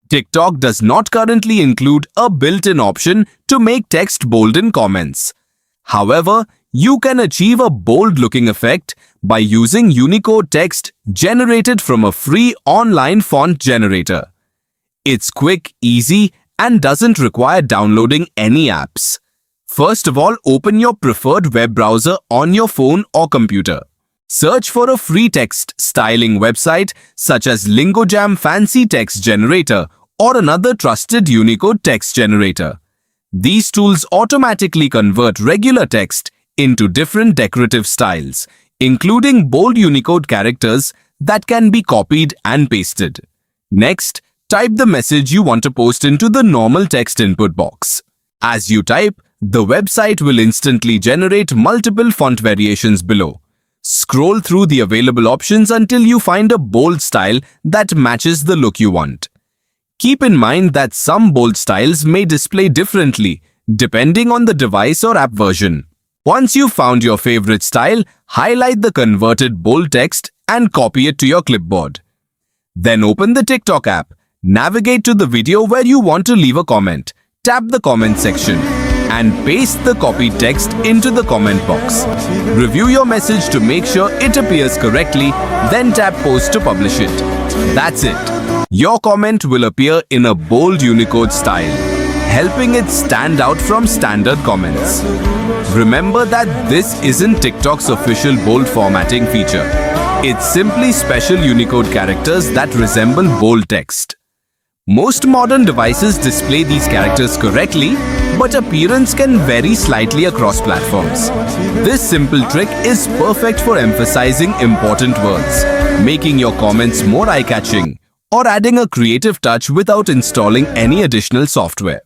TikTok does not currently include a built-in option to make text bold in comments. However, you can achieve a bold-looking effect by using Unicode text generated from a free online font generator. It's quick, easy, and doesn't require downloading any apps. First of all, open your preferred web browser on your phone or computer. Search for a free text styling website such as LingoJam Fancy Text Generator or another trusted Unicode text generator. These tools automatically convert regular text into different decorative styles, including bold Unicode characters that can be copied and pasted. Next, type the message you want to post into the normal text input box. As you type, the website will instantly generate multiple font variations below. Scroll through the available options until you find a bold style that matches the look you want. Keep in mind that some bold styles may display differently depending on the device or app version. Once you've found your favorite style, highlight the converted bold text and copy it to your clipboard. Then open the TikTok app. Navigate to the video where you want to leave a comment. Tap the comment section and paste the copied text into the comment box. Review your message to make sure it appears correctly, then tap post to publish it. That's it. Your comment will appear in a bold Unicode style, helping it stand out from standard comments. Remember that this isn't TikTok's official bold formatting feature. It's simply special Unicode characters that resemble bold text. Most modern devices display these characters correctly, but appearance can vary slightly across platforms. This simple trick is perfect for emphasizing important words, making your comments more eye-catching, or adding a creative touch without installing any additional software.